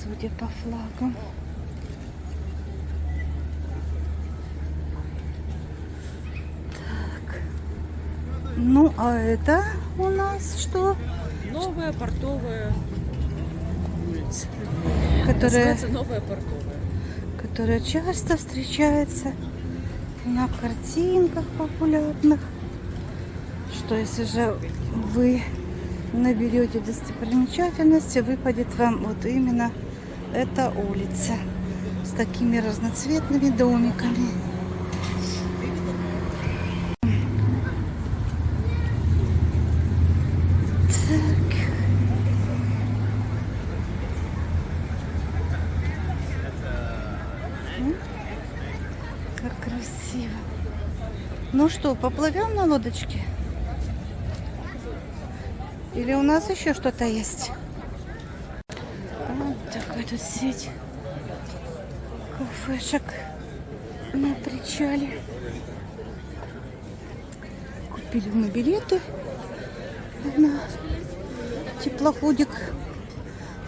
судя по флагам. Так. Ну, а это у нас что? Новая портовая улица. Которая, Называется Новая портовая. которая часто встречается на картинках популярных. Что если же вы наберете достопримечательности, выпадет вам вот именно эта улица с такими разноцветными домиками. Так. Как красиво. Ну что, поплывем на лодочке? Или у нас еще что-то есть? Вот такая тут сеть кафешек на причале. Купили мы билеты на теплоходик.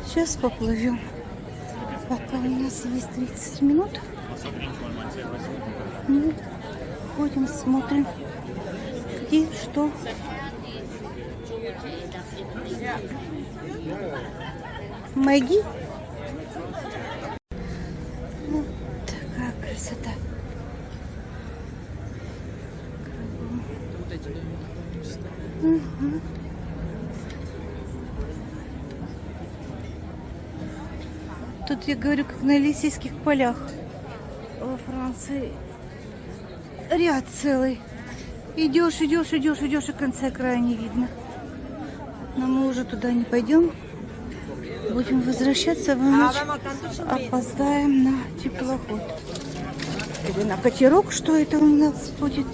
Сейчас поплывем. Пока у нас есть 30 минут. Мы ходим, смотрим, где что. Мэгги. Вот такая красота. Угу. Тут, я говорю, как на Елисейских полях во Франции. Ряд целый. Идешь, идешь, идешь, идешь, и конца края не видно. Но мы уже туда не пойдем. Будем возвращаться в ночь. Опоздаем на теплоход. Или на катерок. Что это у нас будет?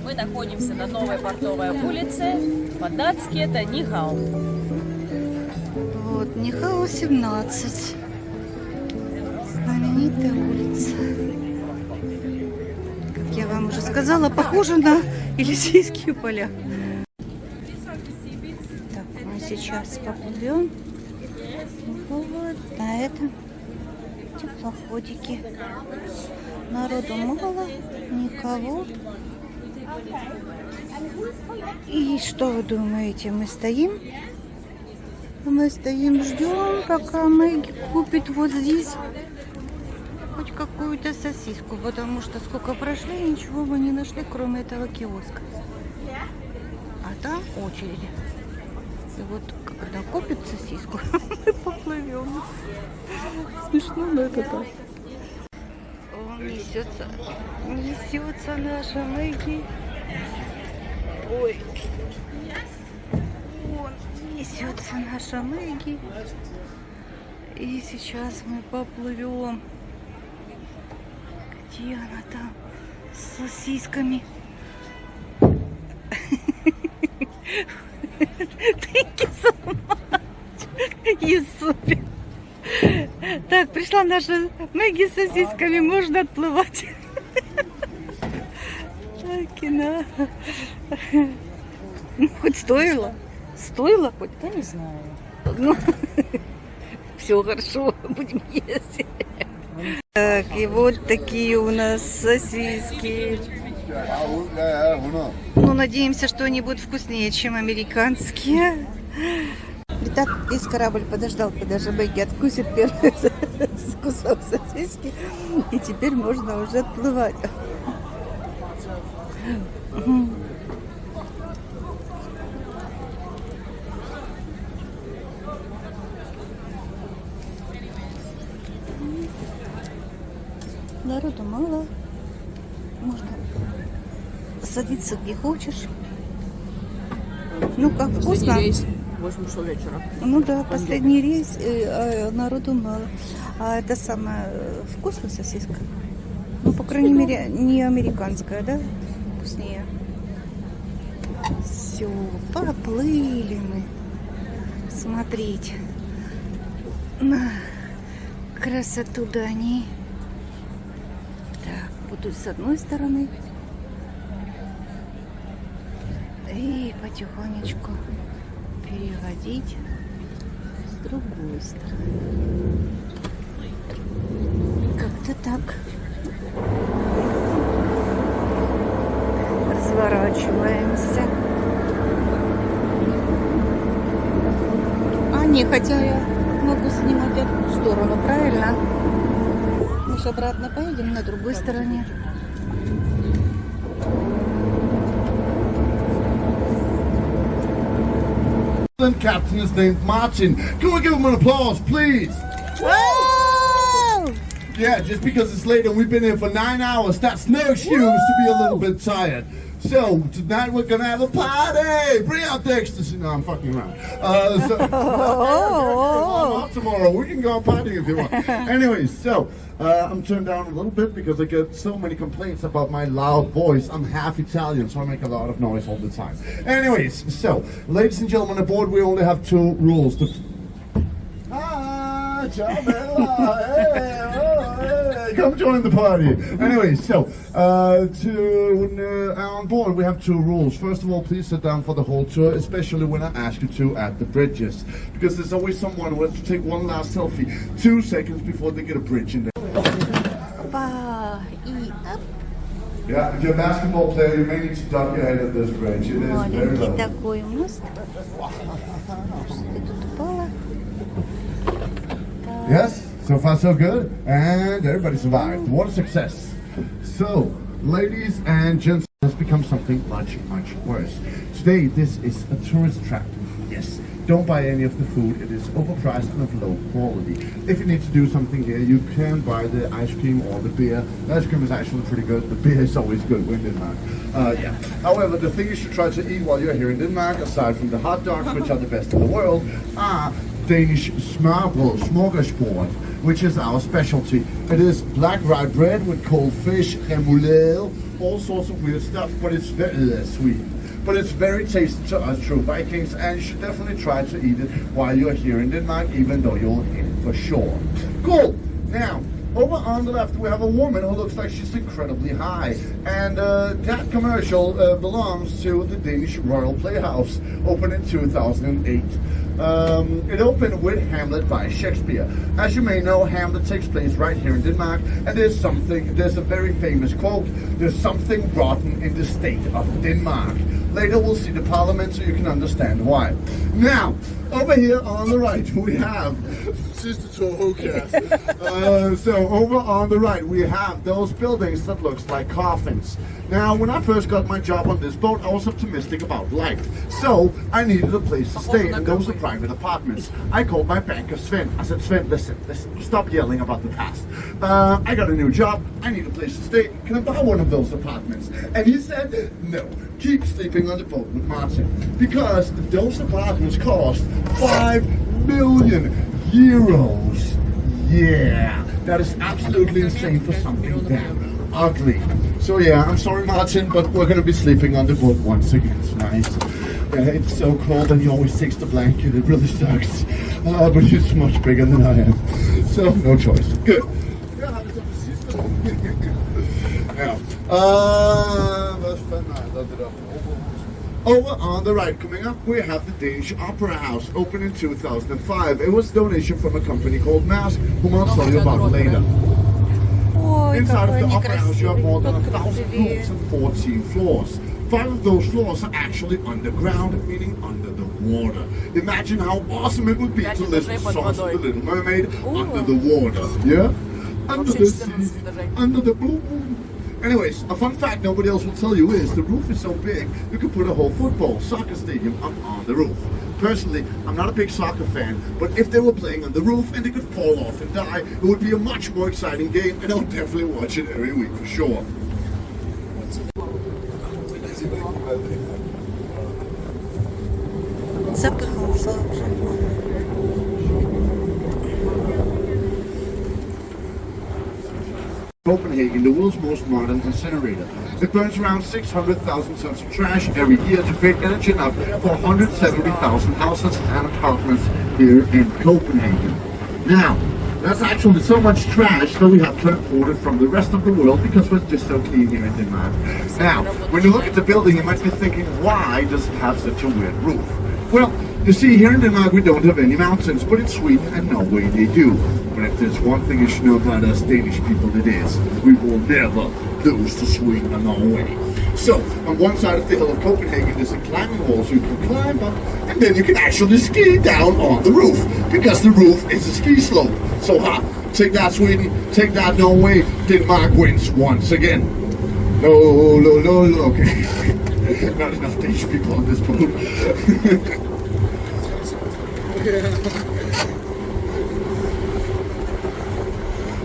Мы находимся на Новой портовой улице. По-датски это Нихау. Вот, Нихау 17. Знаменитая улица. Как я вам уже сказала, похоже на Елисейские поля. Так, мы сейчас поплывем вот на этом теплоходике. Народу мало, никого. И что вы думаете, мы стоим? Мы стоим, ждем, пока Мэгги купит вот здесь хоть какую-то сосиску, потому что сколько прошли, ничего мы не нашли, кроме этого киоска. А там очередь. И вот когда купит сосиску, мы поплывем. Смешно, но это так. О, несется наша Мэгги. Ой. Вон несется наша Мэгги. И сейчас мы поплывем. Где она там? С сосисками. Иисупе. Так, пришла наша Мэгги с сосисками. Можно отплывать. Так, и на. Ну, хоть стоило. Стоило хоть? Да не знаю. Ну, все хорошо, будем есть. Так, и вот такие у нас сосиски. Ну, надеемся, что они будут вкуснее, чем американские. Итак, весь корабль подождал, когда же Мэгги откусит первый кусок сосиски. И теперь можно уже отплывать. Народу мало. Можно садиться где хочешь. Ну как, вкусно? Последний рейс 8 часов вечера. Ну да, последний рейс, а народу мало. А это самая вкусная сосиска? Ну, по крайней мере, не американская, да? Вкуснее. Все, поплыли мы. Смотрите на красоту Дании. Так, буду с одной стороны. И потихонечку переводить с другой стороны. Как-то так. Разворачиваемся. А не, хотя я могу снимать эту сторону, правильно? Мы же обратно поедем на другой стороне. Captain is named Martin. Can we give him an applause, please? Woo! Yeah, just because it's late and we've been here for 9 hours, that's no excuse to be a little bit tired. So, tonight we're gonna have a party! Bring out the ecstasy. No, I'm fucking around. Not tomorrow. We can go partying if you want. Anyways, so, I'm turned down a little bit because I get so many complaints about my loud voice. I'm half Italian, so I make a lot of noise all the time. Anyways, so, ladies and gentlemen aboard, we only have 2 rules. Ciao bella, hey, come join the party. Anyway, so on board we have 2 rules. First of all, please sit down for the whole tour, especially when I ask you to at the bridges, because there's always someone who has to take one last selfie 2 seconds before they get a bridge in there. Yeah, if you're a basketball player, you may need to duck your head at this bridge. It is very low. Такой мост. Yes, so far so good, and everybody survived. What a success. So, ladies and gents, it has become something much, much worse. Today, this is a tourist trap. Yes, don't buy any of the food. It is overpriced and of low quality. If you need to do something here, you can buy the ice cream or the beer. The ice cream is actually pretty good. The beer is always good when in Denmark. Yeah. However, the thing you should try to eat while you're here in Denmark, aside from the hot dogs, which are the best in the world, are Danish smørrebrød, which is our specialty. It is black rye bread with cold fish, remoulade, all sorts of weird stuff, but it's very sweet. But it's very tasty to us true Vikings, and you should definitely try to eat it while you're here in Denmark, even though you'll eat it for sure. Cool! Now, over on the left we have a woman who looks like she's incredibly high, and that commercial belongs to the Danish Royal Playhouse, opened in 2008. It opened with Hamlet by Shakespeare. As you may know, Hamlet takes place right here in Denmark, and there's a very famous quote, "There's something rotten in the state of Denmark." Later we'll see the parliament so you can understand why. Now, over here on the right we have Sister Torhocast. So over on the right we have those buildings that looks like coffins. Now, when I first got my job on this boat, I was optimistic about life. So I needed a place to stay, and those are private apartments. I called my banker Sven. I said, Sven, listen, stop yelling about the past. I got a new job. I need a place to stay. Can I buy one of those apartments? And he said, no, keep sleeping on the boat with Martin, because those apartments cost 5 million euros. Yeah, that is absolutely insane for something that ugly. So yeah, I'm sorry Martin, but we're gonna be sleeping on the boat once again tonight. It's so cold and he always takes the blanket, it really sucks. But he's much bigger than I am, so no choice. Good. Yeah. Over on the right, coming up, we have the Danish Opera House, opened in 2005. It was a donation from a company called Mask, whom I'll tell you about later. Inside of the Opera House, you have more than 1,000 rooms and 14 floors. 5 of those floors are actually underground, meaning under the water. Imagine how awesome it would be to listen to songs of The Little Mermaid under the water. Yeah? Under the sea, under the blue. Anyways, a fun fact nobody else will tell you is the roof is so big you could put a whole soccer stadium up on the roof. Personally, I'm not a big soccer fan, but if they were playing on the roof and they could fall off and die, it would be a much more exciting game, and I'll definitely watch it every week for sure. Copenhagen, the world's most modern incinerator. It burns around 600,000 tons of trash every year to create energy enough for 170,000 houses and apartments here in Copenhagen. Now, That's actually so much trash that we have to import it from the rest of the world because we're just so clean here in Denmark. Now, when you look at the building, you might be thinking, why does it have such a weird roof? Well, you see, here in Denmark we don't have any mountains, but in Sweden and Norway they do. But if there's one thing you should know about us Danish people, it is we will never lose to Sweden and Norway. So, on one side of the hill of Copenhagen there's a climbing wall so you can climb up, and then you can actually ski down on the roof, because the roof is a ski slope. So, take that Sweden, take that Norway, Denmark wins once again. No, okay. Not enough Danish people on this boat.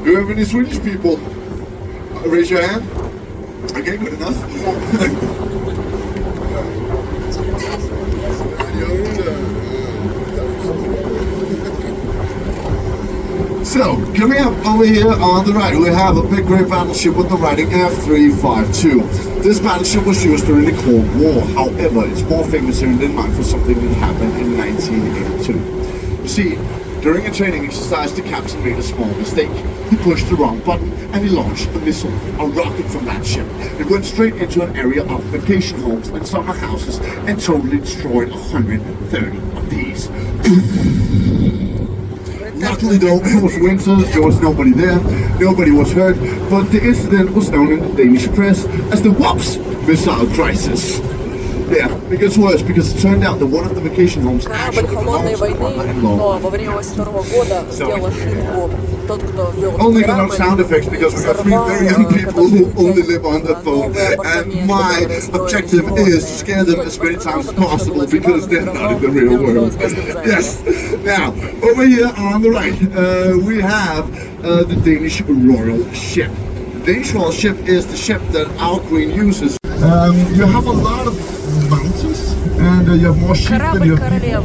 Do you have any Swedish people? Raise your hand. Okay, good enough. So, coming up over here on the right, we have a big great battleship with the rating F352. This battleship was used during the Cold War. However, it's more famous here in Denmark for something that happened in 1982. You see, during a training exercise, the captain made a small mistake. He pushed the wrong button and he launched a missile, a rocket from that ship. It went straight into an area of vacation homes and summer houses and totally destroyed 130 of these. Luckily though, it was winter, there was nobody there, nobody was hurt, but the incident was known in the Danish press as the Whoops missile crisis. Yeah, it gets worse because it turned out that one of the vacation homes Корабль холодной войны, но во время 82 года сделал ошибку. Тот, кто вел only got no sound effects because we got 3 very young people who only live on the phone, and my objective is to scare them as many times as possible because they're not in the real world. Yes. Now, over here on the right, we have the Danish Royal Ship. The Danish Royal Ship is the ship that our Queen uses. You have a lot of mountains, and you have more sheep than you have people.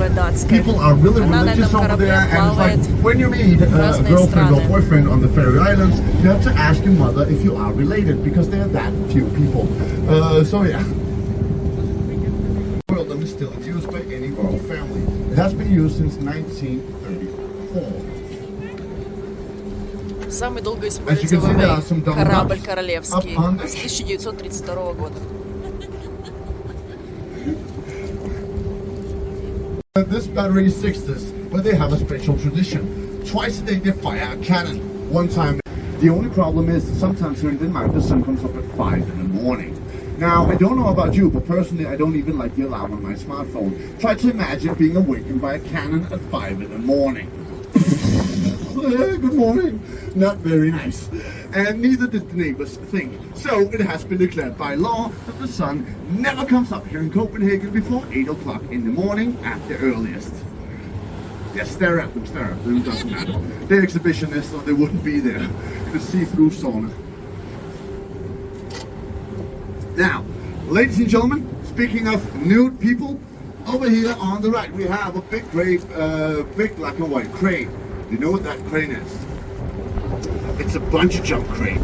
People are really religious over there, and it's like when you meet a girlfriend or boyfriend on the Faroe Islands, you have to ask your mother if you are related because there are that few people. So yeah. Well, is still used by any royal family. It has been used since 1934. Самый долго используемый корабль королевский с 1932 года. This battery is 60s, but they have a special tradition. Twice a day they fire a cannon. One time. The only problem is that sometimes here in Denmark the sun comes up at 5 in the morning. Now, I don't know about you, but personally I don't even like the alarm on my smartphone. Try to imagine being awakened by a cannon at 5 in the morning. Good morning. Not very nice. And neither did the neighbors think. So it has been declared by law that the sun never comes up here in Copenhagen before 8 o'clock in the morning at the earliest. Yes, stare at them, it doesn't matter. They're exhibitionists, so they wouldn't be there in a see-through sauna. Now, ladies and gentlemen, speaking of nude people, over here on the right we have a big gray, big black and white crane. You know what that crane is? It's a bungee jump crane.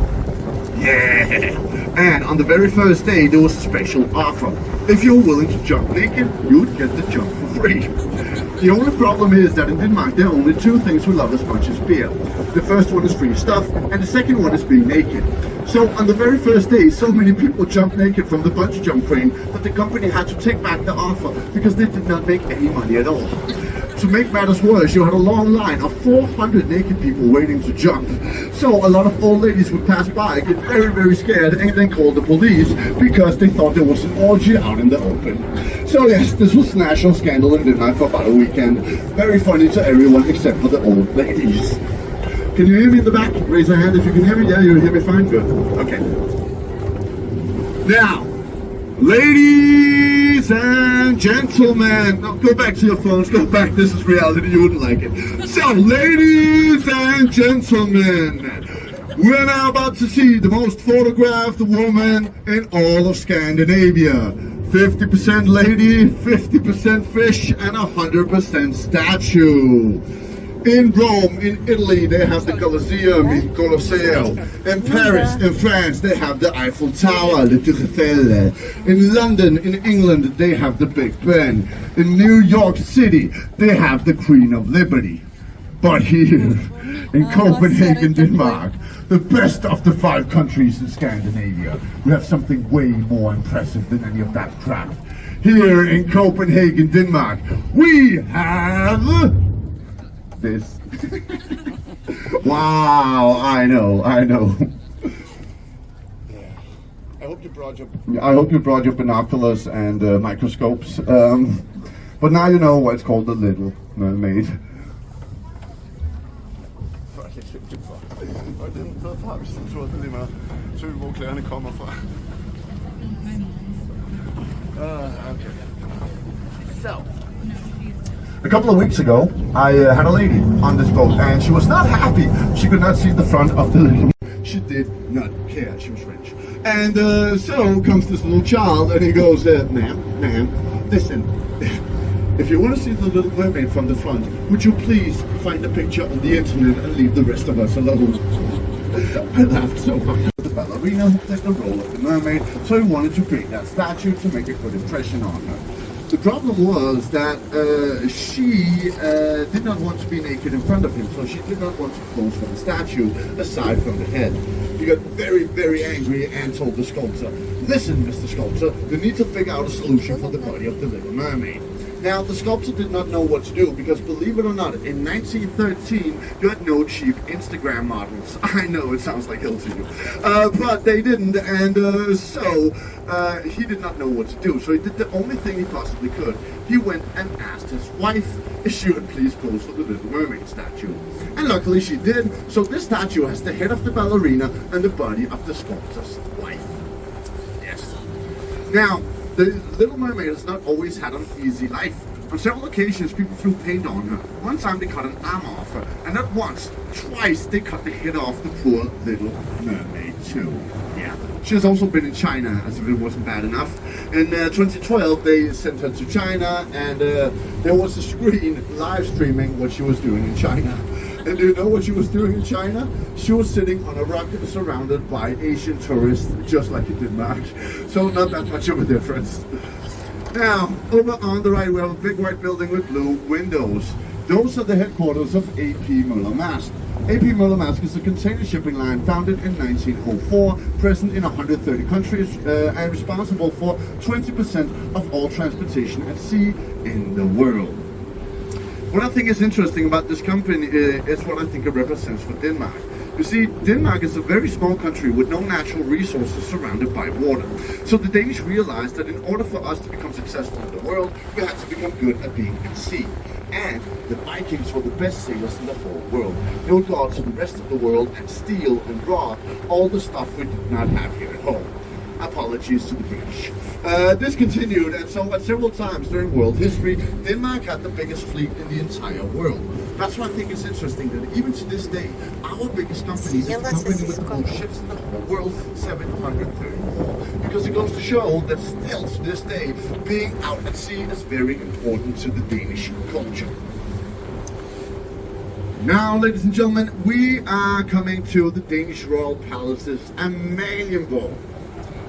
Yeah! And on the very first day there was a special offer. If you're willing to jump naked, you'd get the jump for free. The only problem is that in Denmark there are only 2 things we love as much as beer. The first one is free stuff, and the second one is being naked. So on the very first day, so many people jumped naked from the bungee jump crane that the company had to take back the offer because they did not make any money at all. To make matters worse, you had a long line of 400 naked people waiting to jump. So a lot of old ladies would pass by, get very, very scared, and then call the police because they thought there was an orgy out in the open. So yes, this was a national scandal in Denmark for about a weekend. Very funny to everyone except for the old ladies. Can you hear me in the back? Raise your hand if you can hear me. Yeah, you hear me fine? Good. Okay. Now, ladies and gentlemen, no, go back to your phones, go back, this is reality, you wouldn't like it. So, ladies and gentlemen, we're now about to see the most photographed woman in all of Scandinavia. 50% lady, 50% fish, and 100% statue. In Rome, in Italy, they have the Colosseum, in Colosseo. In Paris, in France, they have the Eiffel Tower, the Tour Eiffel. In London, in England, they have the Big Ben. In New York City, they have the Queen of Liberty. But here in Copenhagen, Denmark, the best of the 5 countries in Scandinavia, we have something way more impressive than any of that crap. Here in Copenhagen, Denmark, we have this. Wow, I know. I hope you brought your binoculars and microscopes. But now you know why it's called the Little Mermaid. So, a couple of weeks ago, I had a lady on this boat, and she was not happy. She could not see the front of the little. She did not care. She was French. And so comes this little child, and he goes, ma'am, listen. If you want to see the Little Mermaid from the front, would you please find a picture on the internet and leave the rest of us alone? I laughed so hard. The ballerina played the role of the mermaid, so he wanted to create that statue to make a good impression on her. The problem was that she did not want to be naked in front of him, so she did not want to pose for the statue aside from the head. He got very, very angry and told the sculptor, listen, Mr. Sculptor, you need to figure out a solution for the body of the Little Mermaid. Now, the sculptor did not know what to do because, believe it or not, in 1913, you had no cheap Instagram models. I know it sounds like hell to you, but they didn't, and so he did not know what to do. So he did the only thing he possibly could. He went and asked his wife if she would please pose for the Little Mermaid statue. And luckily she did, so this statue has the head of the ballerina and the body of the sculptor's wife. Yes. Now, the Little Mermaid has not always had an easy life. On several occasions, people threw paint on her. One time they cut an arm off her, and not once, twice they cut the head off the poor Little Mermaid too. Yeah. She has also been in China, as if it wasn't bad enough. In 2012, they sent her to China, and there was a screen live streaming what she was doing in China. And do you know what she was doing in China? She was sitting on a rock surrounded by Asian tourists, just like in Denmark. So not that much of a difference. Now, over on the right, we have a big white building with blue windows. Those are the headquarters of AP Møller Mærsk. AP Møller Mærsk is a container shipping line founded in 1904, present in 130 countries, and responsible for 20% of all transportation at sea in the world. What I think is interesting about this company is what I think it represents for Denmark. You see, Denmark is a very small country with no natural resources surrounded by water. So the Danish realized that in order for us to become successful in the world, we had to become good at being at sea. And the Vikings were the best sailors in the whole world. They would go out to the rest of the world and steal and rob all the stuff we did not have here at home. Apologies to the British. This continued, and so at several times during world history, Denmark had the biggest fleet in the entire world. That's why I think it's interesting that even to this day, our biggest company is the company with the most ships in the whole world, 734. Because it goes to show that still to this day, being out at sea is very important to the Danish culture. Now, ladies and gentlemen, we are coming to the Danish Royal Palace's Amalienborg.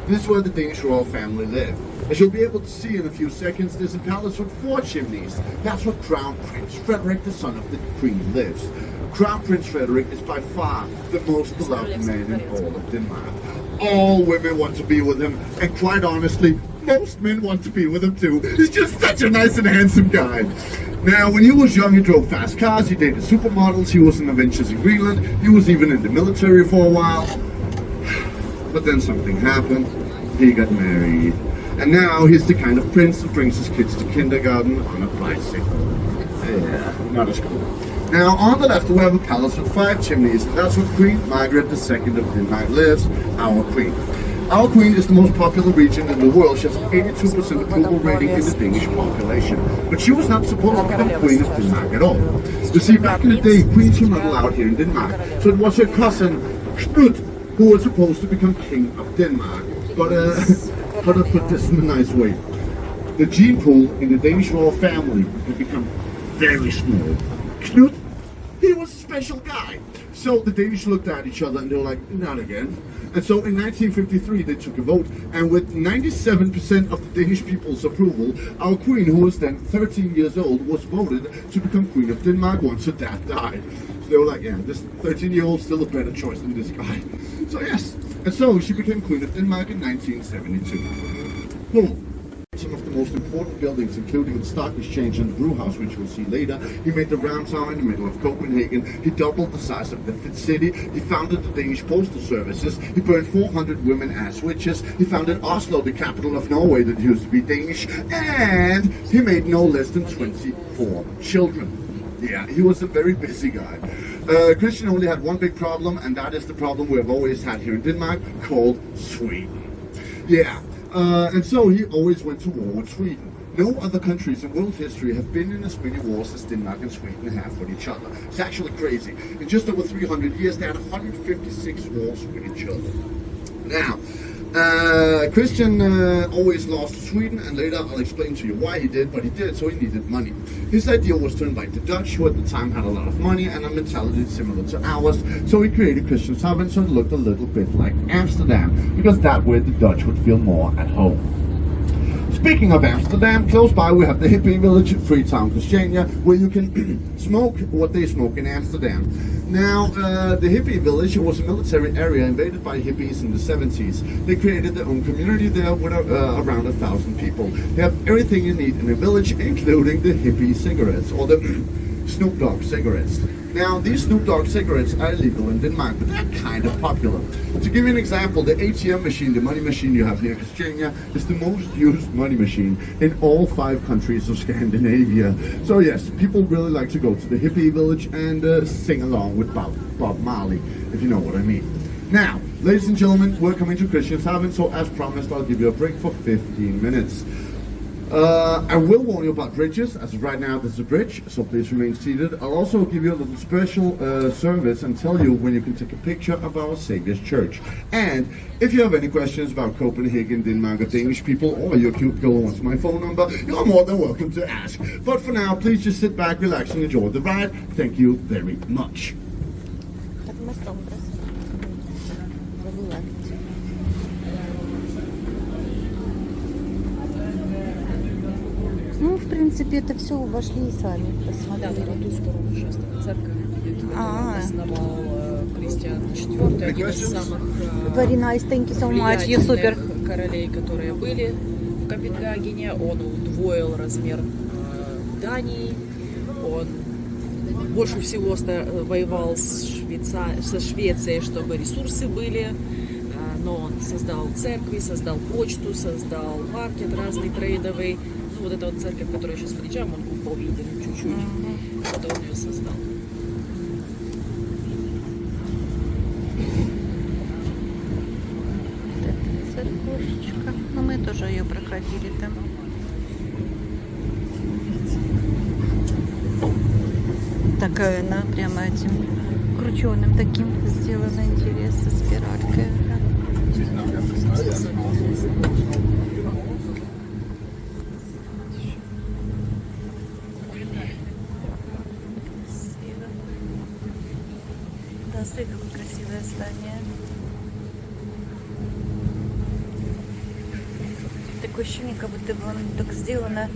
This is where the Danish royal family live. As you'll be able to see in a few seconds, there's a palace with 4 chimneys. That's where Crown Prince Frederik, the son of the Queen, lives. Crown Prince Frederik is by far the most beloved man in all of Denmark. All women want to be with him, and quite honestly, most men want to be with him too. He's just such a nice and handsome guy. Now, when he was young, he drove fast cars, he dated supermodels, he was in adventures in Greenland, he was even in the military for a while. But then something happened, he got married, and now he's the kind of prince that brings his kids to kindergarten on a bicycle. Yeah, not as cool. Now, on the left we have a palace with 5 chimneys, and that's where Queen Margaret II of Denmark lives, our queen. Our queen is the most popular region in the world. She has 82% approval rating in the Danish population. But she was not supposed to become queen of Denmark at all. You see, back in the day, queens were not allowed here in Denmark, so it was her cousin, Knud, who was supposed to become king of Denmark. But how to put this in a nice way, the gene pool in the Danish royal family had become very small. Knud, he was a special guy. So the Danish looked at each other and they were like, not again. And so in 1953 they took a vote, and with 97% of the Danish people's approval, our queen, who was then 13 years old, was voted to become Queen of Denmark once her dad died. So they were like, yeah, this 13-year-old still a better choice than this guy. So yes, and so she became Queen of Denmark in 1972. Boom. Some of the most important buildings, including the Stock Exchange and the brew house, which we'll see later. He made the round tower in the middle of Copenhagen. He doubled the size of the city. He founded the Danish postal services. He burned 400 women as witches. He founded Oslo, the capital of Norway that used to be Danish. And he made no less than 24 children. Yeah, he was a very busy guy. Christian only had one big problem, and that is the problem we have always had here in Denmark, called Sweden. Yeah. And so he always went to war with Sweden. No other countries in world history have been in as many wars as Denmark and Sweden have with each other. It's actually crazy. In just over 300 years, they had 156 wars with each other. Now, Christian always lost to Sweden, and later I'll explain to you why he did, but he did, so he needed money. His idea was to invite the Dutch, who at the time had a lot of money and a mentality similar to ours, so he created Christianshavn so it looked a little bit like Amsterdam, because that way the Dutch would feel more at home. Speaking of Amsterdam, close by we have the hippie village in Freetown, Christiania, where you can smoke what they smoke in Amsterdam. Now, the hippie village was a military area invaded by hippies in the 70s. They created their own community there with around 1,000 people. They have everything you need in a village, including the hippie cigarettes, or the Snoop Dogg cigarettes. Now, these Snoop Dogg cigarettes are illegal in Denmark, but they're kind of popular. To give you an example, the ATM machine, the money machine you have here in Christiania, is the most used money machine in all 5 countries of Scandinavia. So yes, people really like to go to the hippie village and sing along with Bob Marley, if you know what I mean. Now, ladies and gentlemen, we're coming to Christianshavn, so as promised, I'll give you a break for 15 minutes. I will warn you about bridges, as of right now there's a bridge, so please remain seated. I'll also give you a little special service and tell you when you can take a picture of our Saviour's Church. And if you have any questions about Copenhagen, Denmark, or Danish people, or your cute girl wants my phone number, you're more than welcome to ask. But for now, please just sit back, relax, and enjoy the ride. Thank you very much. Ну, в принципе, это все обошли и сами Да, посмотрели. на ту сторону уже церковь будет, которую основал Кристиан IV, один из самых Very nice, thank you so much, you super. влиятельных королей, которые были в Копенгагене. Он удвоил размер Дании, он больше всего воевал со Швецией, чтобы ресурсы были, но он создал церкви, создал почту, создал маркет разный трейдовый. Вот эта вот церковь, которую сейчас подъезжаем, он купол виден чуть-чуть. Вот он ее создал. Церковушечка. Ну, мы тоже ее проходили там. Такая она прямо этим крученым таким сделана, интересно, спиралькой. Да, смотри, какое красивое здание. Такое ощущение, как будто бы оно так сделано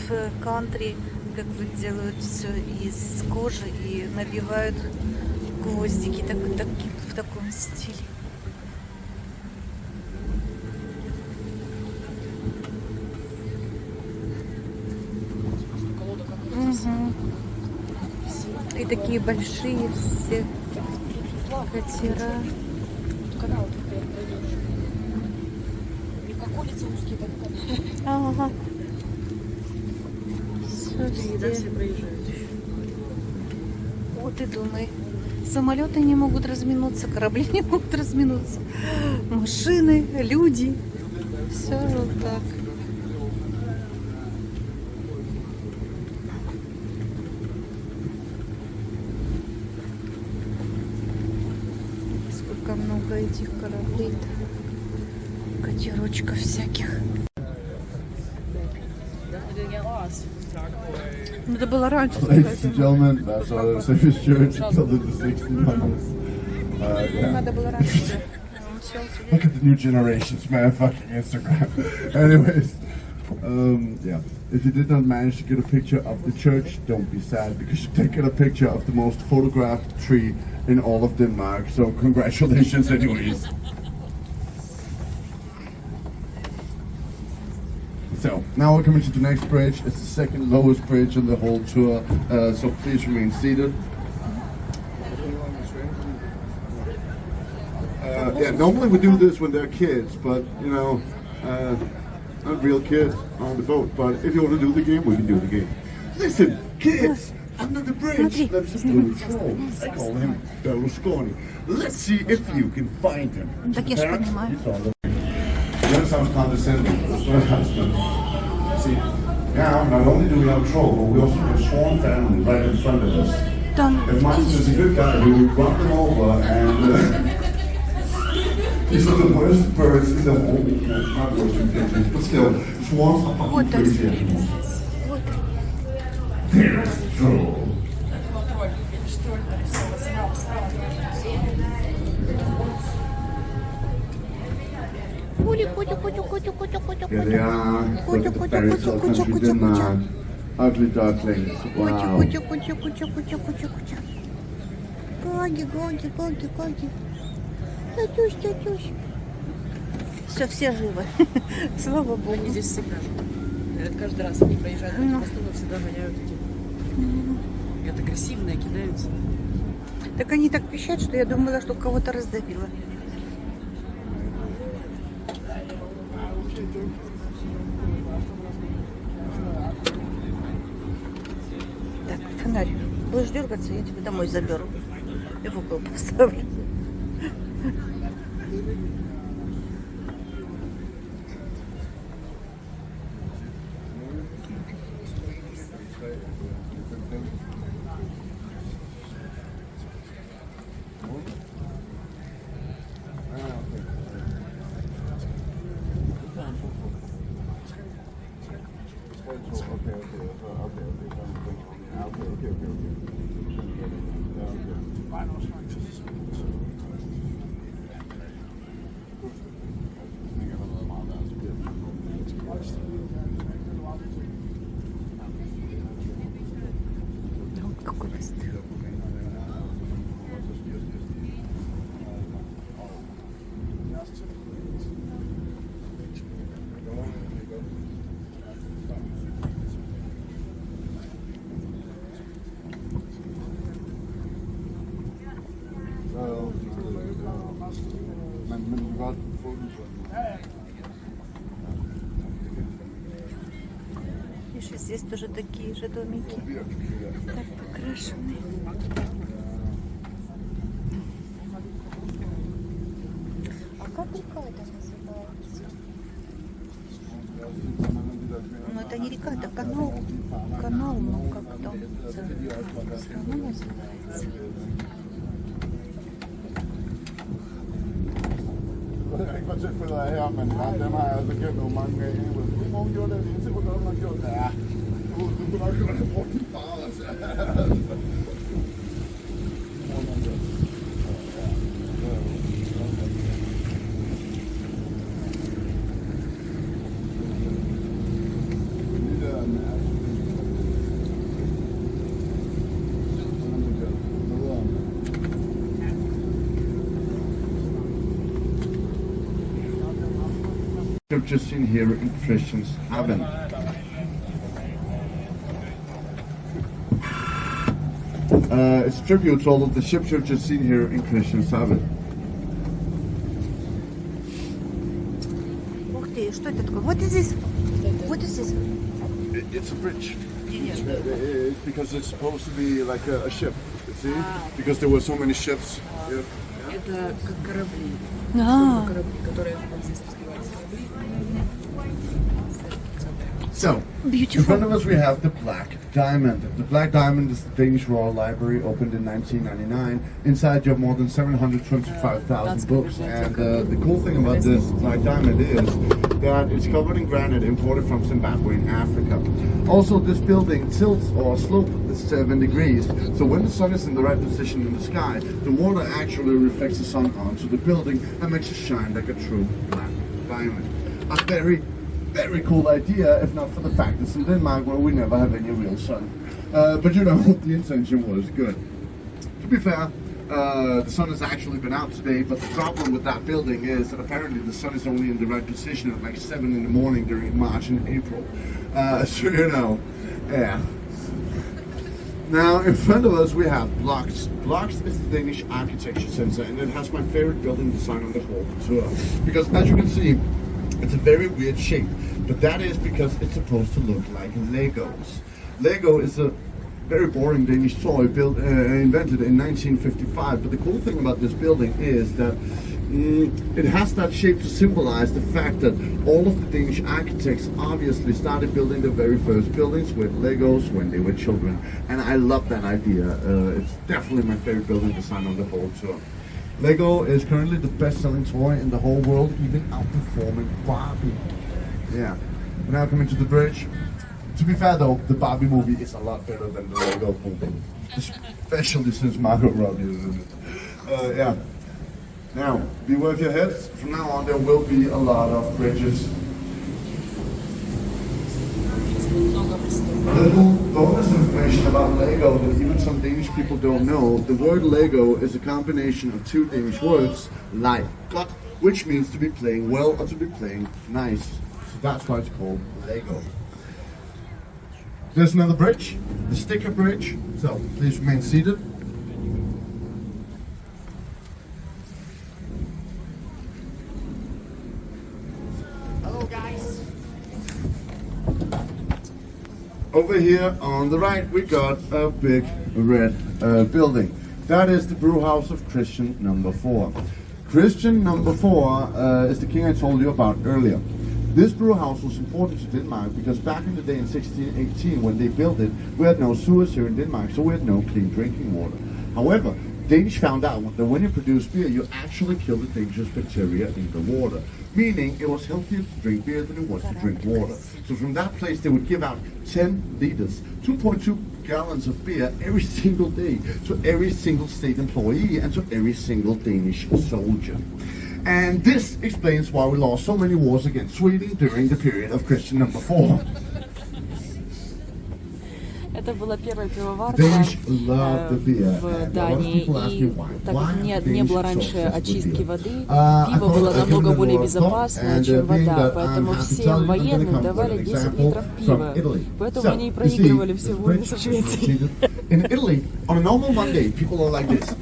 в кантри, как вот делают все из кожи и набивают гвоздики в таком стиле. И такие большие все катера. Канал ты пройдешь. И как улицы узкие, так. Ага. Все проезжают. Вот и думай. Самолеты не могут разминуться, корабли не могут разминуться. Машины, люди. Все вот так. Сколько много этих кораблей-то. Катерочков всяких. Definitely didn't get lost. Это было раньше. Ladies and gentlemen, that's our safest church until the 1600s. Yeah. Надо было раньше. Look at the new generations, man. Fucking Instagram. Anyways, yeah. If you did not manage to get a picture of the church, don't be sad because you did get a picture of the most photographed tree in all of Denmark. So congratulations, anyways. So now we're coming to the next bridge. It's the second lowest bridge on the whole tour. So please remain seated. Yeah, normally we do this when they're kids, but you know, not real kids on the boat. But if you want to do the game, we can do the game. Listen, kids, under the bridge, there's this little troll. I call him Berlusconi. Let's see if you can find him. Так я ж понимаю. That sounds condescending. That's my husband. See, now not only do we have a troll, but we also have a sworn family right in front of us. If Martin is a good guy, we would run them over and. These are the worst birds in the whole world. Not worst in pictures, but still, swans are fucking crazy animals. There's the troll. Here they are. Look at the fairy tale country Denmark. Ugly ducklings. Wow. Тятюсь. Все живы. Слава Богу. Они здесь всегда. Каждый раз они проезжают по этим мосту, но всегда гоняют эти. Это агрессивные, кидаются. Так они так пищат, что я думала, что кого-то раздавило. Так, фонарь. Будешь дергаться, я тебя домой заберу. И в угол поставлю. Какой быстрый. Видишь, здесь тоже такие же домики. Так покрашены. А как река это называется? Ну это не река, это канал. Канал, ну как там? Все равно называется. Ikke hvor tilfældet er her, men den har jeg altså kendt nogle mange gange. Hvor mange gjorde det? Jeg tænker, hvor man gjorde det. Ja, du kunne nok godt have brugt din far, altså. Just seen here in Christianshavn. It's a tribute to all of the ships you've just seen here in Christianshavn. Ух ты, что это такое? Вот здесь. Вот здесь. It's a bridge. It's because it's supposed to be like a ship. You see? Because there were so many ships. Yeah. Это как корабли. А. Корабли, которые здесь разбиваются. So, in front of us we have the Black Diamond. The Black Diamond is the Danish Royal Library, opened in 1999. Inside you have more than 725,000 books. And the cool thing about this Black Diamond is that it's covered in granite imported from Zimbabwe in Africa. Also, this building tilts or slopes 7 degrees. So when the sun is in the right position in the sky, the water actually reflects the sun onto the building and makes it shine like a true black diamond. A very, very cool idea, if not for the fact it's in Denmark where we never have any real sun. But you know, the intention was good. To be fair, the sun has actually been out today, but the problem with that building is that apparently the sun is only in the right position at like 7 in the morning during March and April. So you know, yeah. Now in front of us we have Blocks. Blocks is the Danish Architecture Center, and it has my favorite building design on the whole tour. Because as you can see, it's a very weird shape, but that is because it's supposed to look like Legos. Lego is a very boring Danish toy built, invented in 1955, but the cool thing about this building is that it has that shape to symbolize the fact that all of the Danish architects obviously started building the very first buildings with Legos when they were children, and I love that idea. It's definitely my favorite building design on the whole tour. Lego is currently the best-selling toy in the whole world, even outperforming Barbie. Yeah. We're now coming to the bridge. To be fair though, the Barbie movie is a lot better than the Lego movie, especially since Margot Robbie is in it. Yeah. Now, beware of your heads. From now on, there will be a lot of bridges. Little bonus information about Lego that even some Danish people don't know. The word Lego is a combination of 2 Danish words, like godt, which means to be playing well or to be playing nice. So that's why it's called Lego. There's another bridge, the sticker bridge. So please remain seated. Hello guys. Over here on the right we got a big red building. That is the brew house of Christian number 4. Christian number 4 is the king I told you about earlier. This brew house was important to Denmark because back in the day in 1618 when they built it, we had no sewers here in Denmark, so we had no clean drinking water. However, Danish found out that when you produce beer, you actually kill the dangerous bacteria in the water, meaning it was healthier to drink beer than it was to drink water. So from that place they would give out 10 liters, 2.2 gallons of beer every single day to every single state employee and to every single Danish soldier. And this explains why we lost so many wars against Sweden during the period of Christian number 4. Это была первая пивоварка в Дании, и так как не было раньше очистки воды, пиво было намного более безопасное, чем вода, поэтому всем военным давали 10 литров пива, поэтому они и проигрывали все войны со Швецией. In Italy, on a normal Monday, people are like this.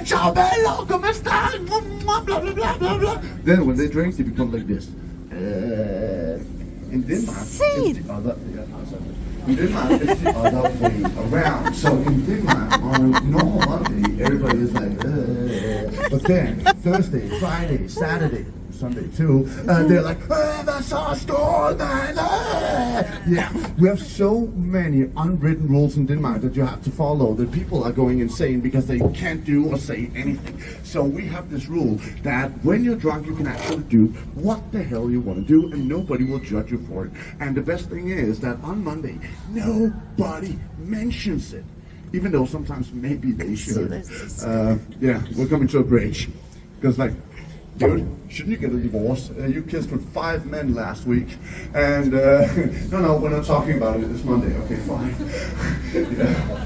Ciao bello, come stai? Blah blah blah blah blah. Then when they drink, they become like this. In Denmark, it's the other. In Denmark, it's the other way around. So in Denmark, on a normal Monday, everybody is like, but then Thursday, Friday, Saturday, Sunday too, they're like, that's our store, man. Yeah, we have so many unwritten rules in Denmark that you have to follow that people are going insane because they can't do or say anything. So we have this rule that when you're drunk, you can actually do what the hell you want to do and nobody will judge you for it. And the best thing is that on Monday, nobody mentions it, even though sometimes maybe they should. Yeah, we're coming to a bridge because like, dude, shouldn't you get a divorce? You kissed with 5 men last week, and no, we're not talking about it. It's Monday. Okay, fine. Yeah.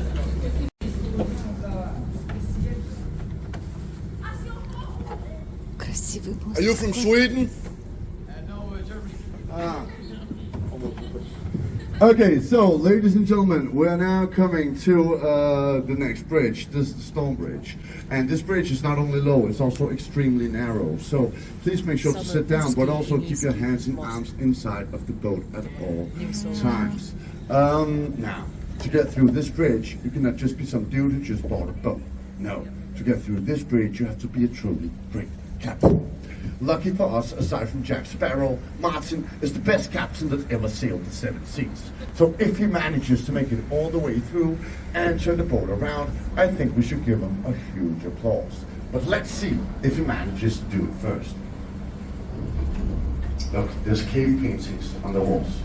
Are you from Sweden? No, Germany. Okay, so ladies and gentlemen, we're now coming to the next bridge. This is the Stone Bridge. And this bridge is not only low, it's also extremely narrow. So please make sure to sit down, but also keep your hands and arms inside of the boat at all times. Now, to get through this bridge, you cannot just be some dude who just bought a boat. No, to get through this bridge, you have to be a truly great captain. Lucky for us, aside from Jack Sparrow, Martin is the best captain that ever sailed the 7 seas. So if he manages to make it all the way through and turn the boat around, I think we should give him a huge applause. But let's see if he manages to do it first. Look, there's cave paintings on the walls.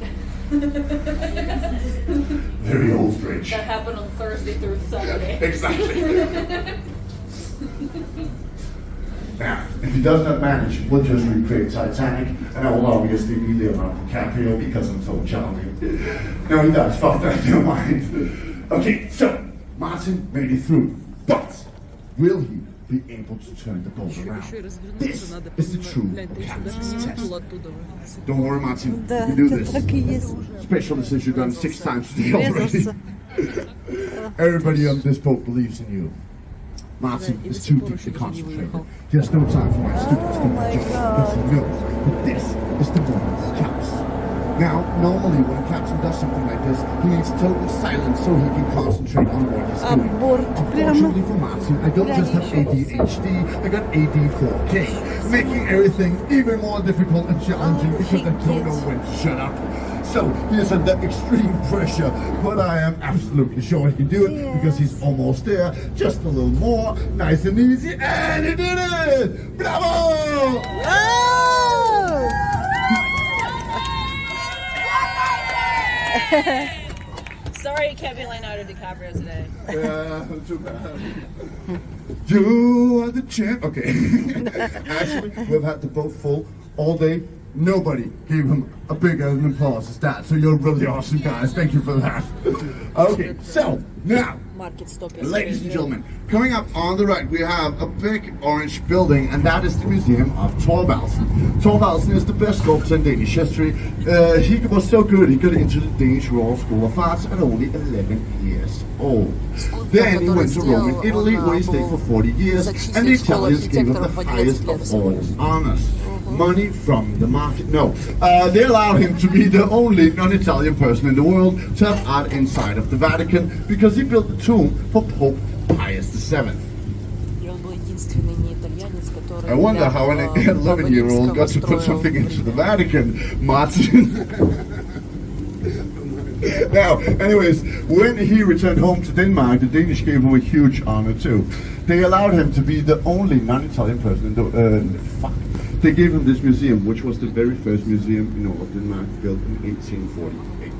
Very old fridge. That happened on Thursday through Saturday. Exactly. Now, if he does not manage, we'll just recreate Titanic, and I will obviously be Leonardo DiCaprio because I'm so charming. No, he does. Fuck that. Never mind. Okay, so Martin made it through, but will he be able to turn the boat around? This is the true captain's test. Don't worry, Martin. Да, You do это this. так и есть. Especially since you've done 6 times today already. Резался. Everybody on this boat believes in you. Martin is too deeply concentrated. He has no time for my stupid joke because he knows that this is the moment that counts. Now, normally when a captain does something like this, he needs total silence so he can concentrate on what he's doing. Unfortunately for Martin, I don't just have ADHD, I got AD4K, making everything even more difficult and challenging because I don't know when to shut up. So he's under extreme pressure, but I am absolutely sure he can do it because he's almost there. Just a little more, nice and easy, and he did it! Bravo! Oh! Sorry you can't be Leonardo DiCaprio today. Yeah, too bad. You are the champ. Okay. Actually, we've had the boat full all day. Nobody gave him a bigger applause as that. So you're really awesome, guys. Thank you for that. Okay, so now, ladies and gentlemen, coming up on the right, we have a big orange building, and that is the Museum of Thorvaldsen. Thorvaldsen is the best sculptor in Danish history. He was so good, he got into the Danish Royal School of Arts at only 11 years old. Then he went to Rome in Italy, where he stayed for 40 years, and the Italians gave him the highest of all honors. Money from the market. No, they allowed him to be the only non-Italian person in the world to have art inside of the Vatican because he built the tomb for Pope Pius VII. I wonder how an 11-year-old got to put something into the Vatican, Martin. Now, anyways, when he returned home to Denmark, the Danish gave him a huge honor too. They allowed him to be the only non-Italian person in the They gave him this museum, which was the very first museum in all of Denmark, built in 1848.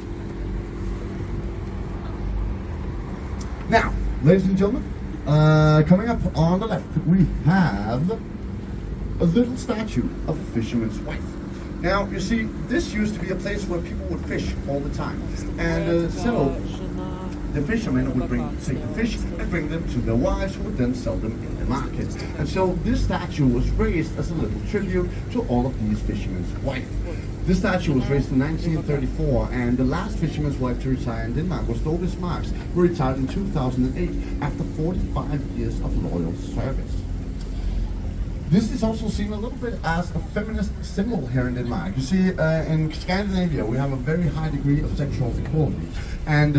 Now, ladies and gentlemen, coming up on the left, we have a little statue of a fisherman's wife. Now, you see, this used to be a place where people would fish all the time. And so, the fishermen would take the fish and bring them to their wives, who would then sell them in the market. And so this statue was raised as a little tribute to all of these fishermen's wives. This statue was raised in 1934, and the last fisherman's wife to retire in Denmark was Doris Marx, who retired in 2008 after 45 years of loyal service. This is also seen a little bit as a feminist symbol here in Denmark. You see, in Scandinavia, we have a very high degree of sexual equality. And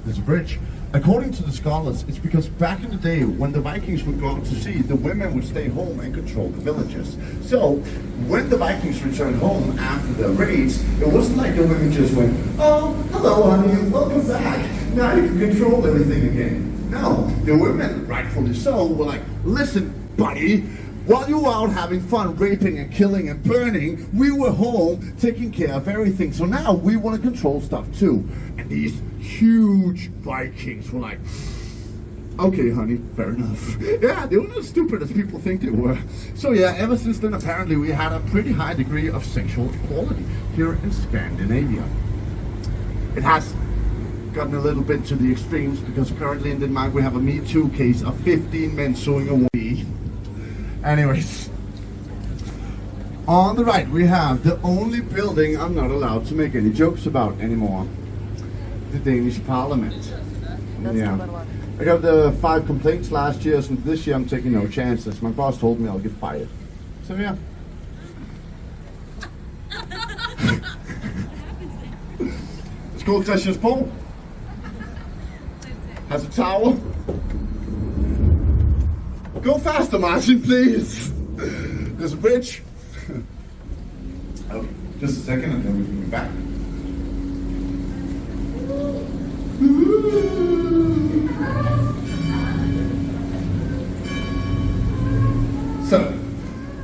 there's a bridge. According to the scholars, it's because back in the day, when the Vikings would go out to sea, the women would stay home and control the villages. So, when the Vikings returned home after their raids, it wasn't like the women just went, "Oh, hello honey, welcome back. Now you can control everything again." No, the women, rightfully so, were like, "Listen, buddy, while you were out having fun raping and killing and burning, we were home taking care of everything. So now we want to control stuff too." And these huge Vikings were like, "Okay, honey, fair enough." Yeah, they weren't as stupid as people think they were. So yeah, ever since then, apparently we had a pretty high degree of sexual equality here in Scandinavia. It has gotten a little bit to the extremes because currently in Denmark we have a Me Too case of 15 men suing a woman. Anyways, on the right we have the only building I'm not allowed to make any jokes about anymore. The Danish Parliament. Yeah. I got the 5 complaints last year, so this year I'm taking no chances. My boss told me I'll get fired. So yeah. Skoletaschens på. Has a towel. Go faster, Martin, please. There's a bridge. Oh, just a second and then we can be back. So,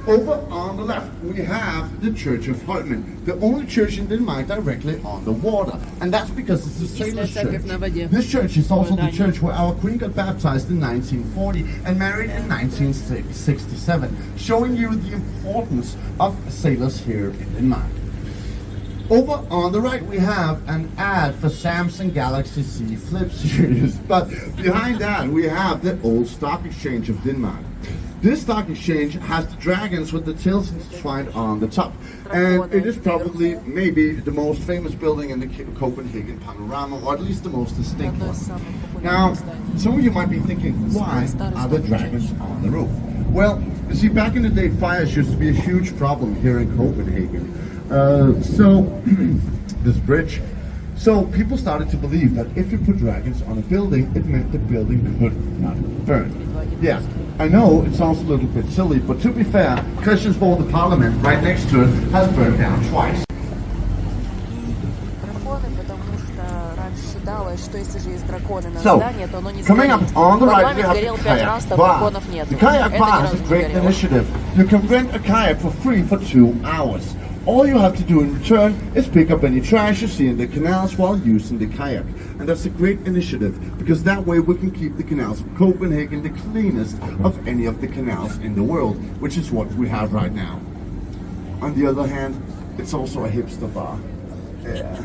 over on the left, we have the Church of Holmen, the only church in Denmark directly on the water. And that's because it's a sailor's church. This church is also the church where our Queen got baptized in 1940 and married in 1967, showing you the importance of sailors here in Denmark. Over on the right we have an ad for Samsung Galaxy Z Flip series, but behind that we have the old stock exchange of Denmark. This stock exchange has the dragons with the tails entwined on the top, and it is probably maybe the most famous building in the Copenhagen panorama, or at least the most distinct one. Now, some of you might be thinking, why are there dragons on the roof? Well, you see, back in the day, fires used to be a huge problem here in Copenhagen. This bridge. So people started to believe that if you put dragons on a building, it meant the building could not burn. Yeah, I know it sounds a little bit silly, but to be fair, Christiansborg, the parliament right next to it, has burned down twice. So, coming up on the right, we have the kayak bar. The kayak bar is a great initiative. You can rent a kayak for free for 2 hours. All you have to do in return is pick up any trash you see in the canals while using the kayak. And that's a great initiative, because that way we can keep the canals of Copenhagen the cleanest of any of the canals in the world, which is what we have right now. On the other hand, it's also a hipster bar. Yeah,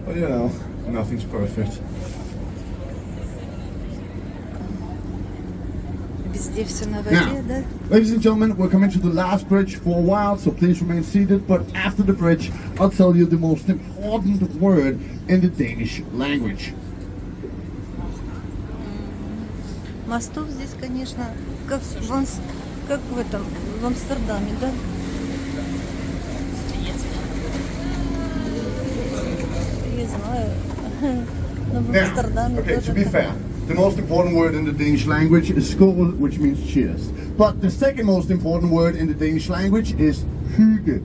but you know, nothing's perfect. Now, ladies and gentlemen, we're coming to the last bridge for a while, so please remain seated. But after the bridge, I'll tell you the most important word in the Danish language. Мостов здесь, конечно, как в этом, в Амстердаме, да? Я знаю. Now, okay, to be fair, the most important word in the Danish language is skål, which means cheers. But the second most important word in the Danish language is hygge.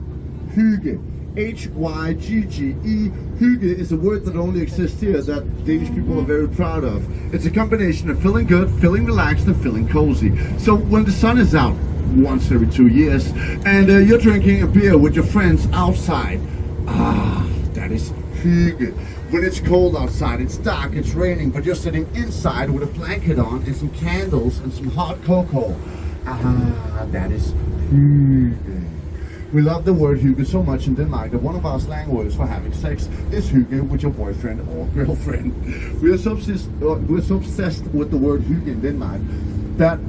Hygge. H-Y-G-G-E. Hygge is a word that only exists here that Danish people are very proud of. It's a combination of feeling good, feeling relaxed, and feeling cozy. So when the sun is out, once every 2 years, and you're drinking a beer with your friends outside, that is hygge. When it's cold outside, it's dark, it's raining, but you're sitting inside with a blanket on and some candles and some hot cocoa. That is hygge. We love the word hygge so much in Denmark that one of our slang words for having sex is hygge with your boyfriend or girlfriend. We're so obsessed with the word hygge in Denmark that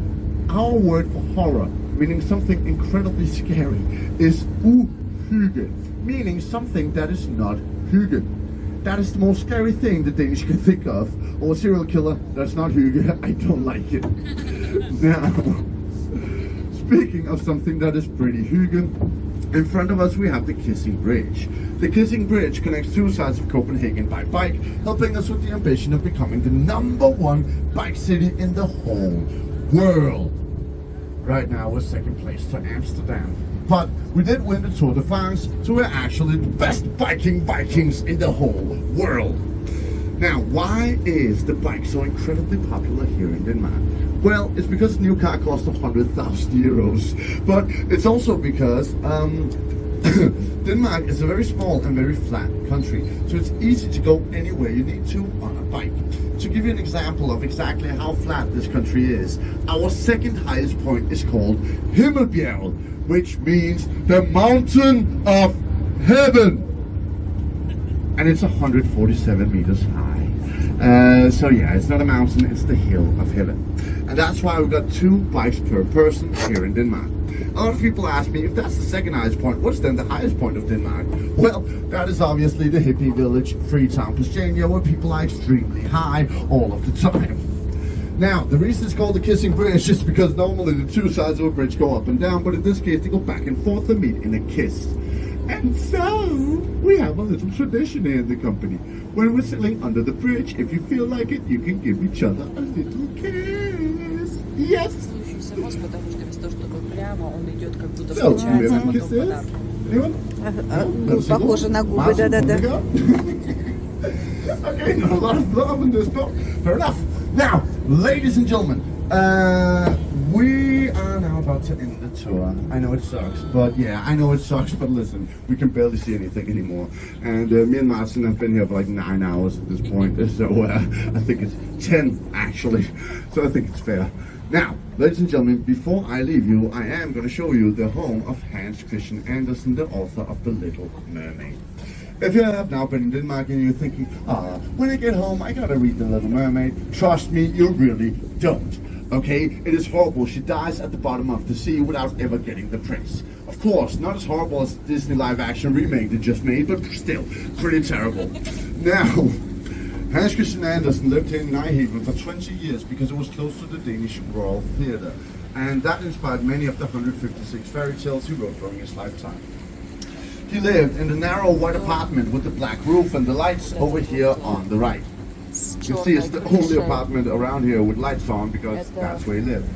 our word for horror, meaning something incredibly scary, is uhygge, meaning something that is not hygge. That is the most scary thing the Danish can think of. Or a serial killer, that's not hygge. I don't like it. Now, speaking of something that is pretty hygge, in front of us we have the Kissing Bridge. The Kissing Bridge connects two sides of Copenhagen by bike, helping us with the ambition of becoming the #1 bike city in the whole world. Right now we're second place to Amsterdam. But we did win the Tour de France, so we're actually the best Vikings in the whole world. Now, why is the bike so incredibly popular here in Denmark? Well, it's because a new car costs 100,000 euros. But it's also because Denmark is a very small and very flat country. So it's easy to go anywhere you need to on a bike. To give you an example of exactly how flat this country is, our second highest point is called Himmelbjerget, which means the mountain of heaven. And it's 147 meters high. So yeah, it's not a mountain, it's the hill of heaven. And that's why we've got 2 bikes per person here in Denmark. A lot of people ask me, if that's the second highest point, what's then the highest point of Denmark? Well, that is obviously the hippie village, Freetown, Christiania, where people are extremely high all of the time. Now, the reason it's called the Kissing Bridge is because normally the 2 sides of a bridge go up and down, but in this case they go back and forth and meet in a kiss. And so, we have a little tradition here in the company. When we're sailing under the bridge, if you feel like it, you can give each other a little kiss. Yes! So, do you have kisses? Anyone? Похоже на губы, да-да-да. Okay, not a lot of love in this book. Fair enough. Now, ladies and gentlemen, we are now about to end the tour. I know it sucks, but yeah, I know it sucks, but listen, we can barely see anything anymore. And me and Martin have been here for like 9 hours at this point, so I think it's 10 actually, so I think it's fair. Now, ladies and gentlemen, before I leave you, I am going to show you the home of Hans Christian Andersen, the author of The Little Mermaid. If you have now been in Denmark and you're thinking, when I get home, I gotta read The Little Mermaid, trust me, you really don't. Okay, it is horrible. She dies at the bottom of the sea without ever getting the prince. Of course, not as horrible as the Disney live-action remake they just made, but still, pretty terrible. Now, Hans Christian Andersen lived here in Nijhaven for 20 years because it was close to the Danish Royal Theatre, and that inspired many of the 156 fairy tales he wrote during his lifetime. He lived in the narrow white apartment with the black roof and the lights over here on the right. You see, it's the only apartment around here with lights on because that's where he lived.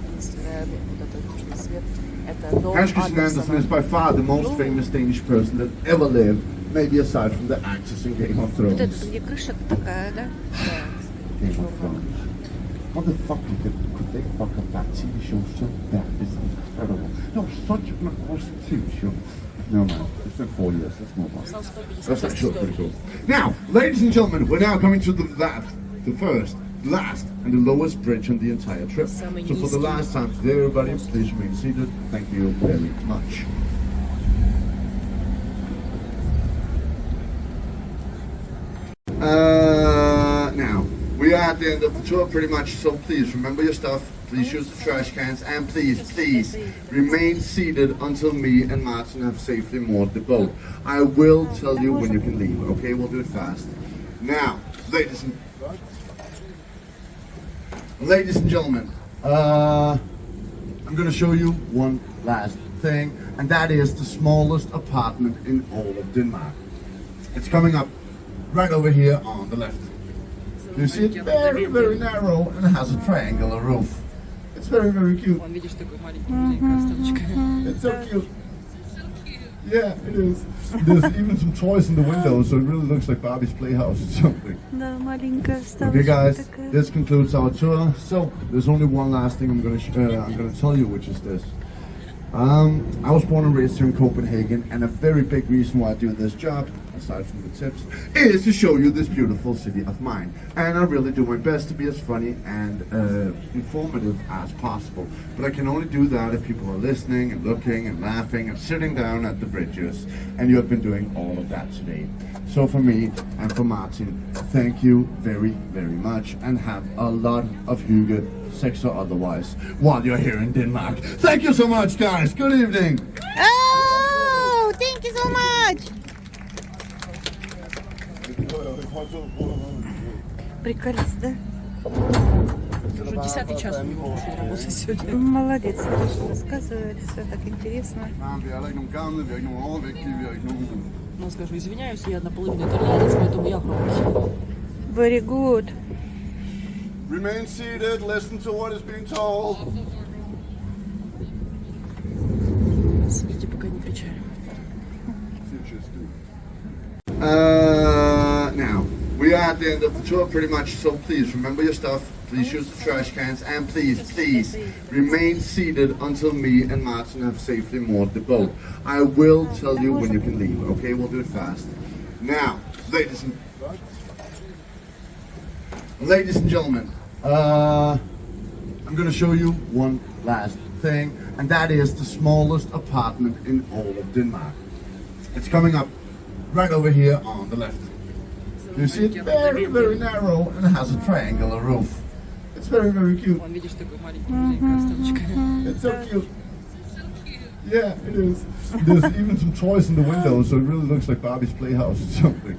Hans Christian Andersen is by far the most famous Danish person that ever lived, maybe aside from the actors in Game of Thrones. Вот это где крыша такая, да? Game of Thrones. What the fuck could they fuck up that TV show so bad? It's incredible. No, such an awesome TV show. No man, it's been 4 years, let's move on. That's actually pretty cool. Now, ladies and gentlemen, we're now coming to the first, last, and the lowest bridge on the entire trip. So for the last time today, everybody, please remain seated. Thank you very much. Now, we are at the end of the tour pretty much, so please remember your stuff. Please use the trash cans, and please remain seated until me and Martin have safely moored the boat. I will tell you when you can leave, okay? We'll do it fast. Now, ladies and gentlemen, I'm gonna show you one last thing, and that is the smallest apartment in all of Denmark. It's coming up right over here on the left. You see, it's very, very narrow, and it has a triangular roof. It's very, very cute. It's so cute. Yeah, it is. There's even some toys in the windows, so it really looks like Barbie's playhouse or something. Okay, guys, this concludes our tour. So there's only one last thing I'm gonna tell you, which is this. I was born and raised here in Copenhagen, and a very big reason why I do this job, aside from the tips, is to show you this beautiful city of mine. And I really do my best to be as funny and informative as possible. But I can only do that if people are listening and looking and laughing and sitting down at the bridges. And you have been doing all of that today. So for me and for Martin, thank you very, very much, and have a lot of hygge, sex or otherwise, while you're here in Denmark. Thank you so much, guys. Good evening. Oh, thank you so much. Приколист, да? Уже 10-й час у него пошел работать сегодня. Молодец, хорошо рассказывает, все так интересно. Ну, скажу, извиняюсь, я наполовину итальянец, поэтому я пробую. Very good. Remain seated, listen to what is being told. Сидите, пока не причалим. Now, we are at the end of the tour pretty much, so please remember your stuff. Please use the trash cans, and please remain seated until me and Martin have safely moored the boat. I will tell you when you can leave, okay? We'll do it fast. Now, ladies and gentlemen, I'm gonna show you one last thing, and that is the smallest apartment in all of Denmark. It's coming up right over here on the left. You see, it's very, very narrow, and it has a triangular roof. It's very, very cute. It's so cute. Yeah, it is. There's even some toys in the windows, so it really looks like Barbie's playhouse or something.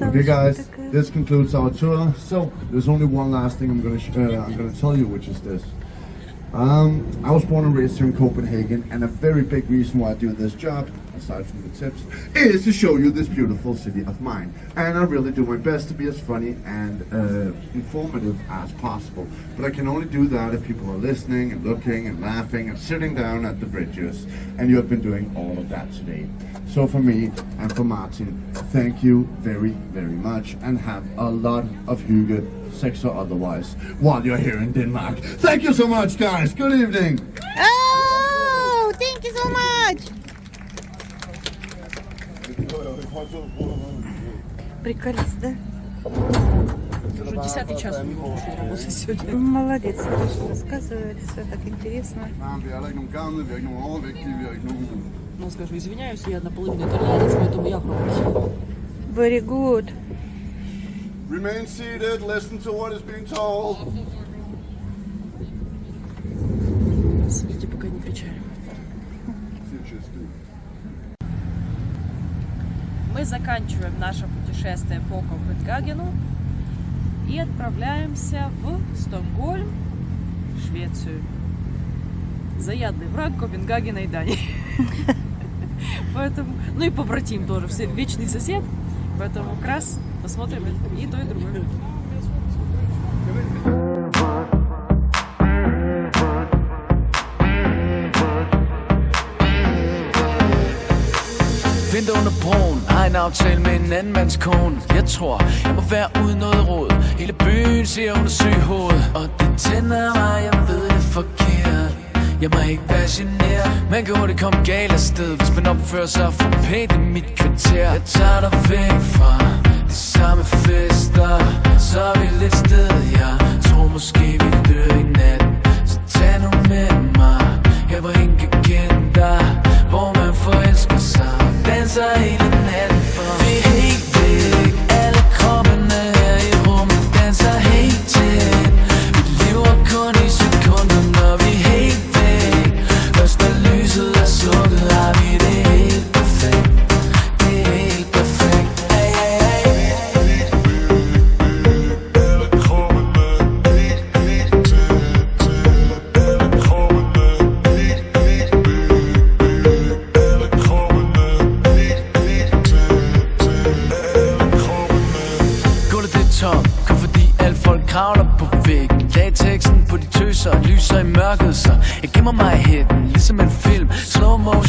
Okay, guys, this concludes our tour. So there's only one last thing I'm gonna tell you, which is this. I was born and raised here in Copenhagen, and a very big reason why I do this job, aside from the tips, is to show you this beautiful city of mine. And I really do my best to be as funny and informative as possible. But I can only do that if people are listening and looking and laughing and sitting down at the bridges. And you have been doing all of that today. So for me and for Martin, thank you very, very much, and have a lot of hygge, sex or otherwise, while you're here in Denmark. Thank you so much, guys. Good evening. Oh, thank you so much. Приколист, да? Уже 10-й час у него работать сегодня. Молодец, конечно, рассказывает, все так интересно. Ну, скажу, извиняюсь, я наполовину итальянец, поэтому я пробую. Very good. Remain seated, listen to what is being told. Сидите, пока не причалим. Мы заканчиваем наше путешествие по Копенгагену и отправляемся в Стокгольм, Швецию. Заядлый враг Копенгагена и Дании. Поэтому, ну и побратим тоже, все, вечный сосед. Поэтому как раз посмотрим и то, и другое. Vinter under broen, har en aftale med en anden mands kone. Jeg tror, jeg må være uden noget råd. Hele byen ser under sygehovedet, og det tænder mig, jeg ved det forkert. Jeg må ikke være generet. Man kan hurtigt komme galt afsted, hvis man opfører sig for pænt i mit kvarter. Jeg tager dig væk fra de samme fester, så er vi lidt sted. Jeg tror måske vi dør i nat, så tag nu med mig. Her hvor ingen kan kende dig, hvor man forelsker sig, danser hele natten for. Vi er helt væk, alle kroppene her i rummet danser helt tæt. Vi lever kun i sekunder, når vi er helt væk. Først når lyset er slukket, har vi det helt perfekt. Det er helt perfekt. Hey, hey, hey. Alle kroppene helt tæt. Alle kroppene helt tæt. Alle kroppene helt tæt. Alle kroppene. Gulvet det er tom, kun fordi alle folk kravler på væggen. Latexen på de tøser lyser i mørket, så jeg gemmer mig i hætten, ligesom en film. Slow motion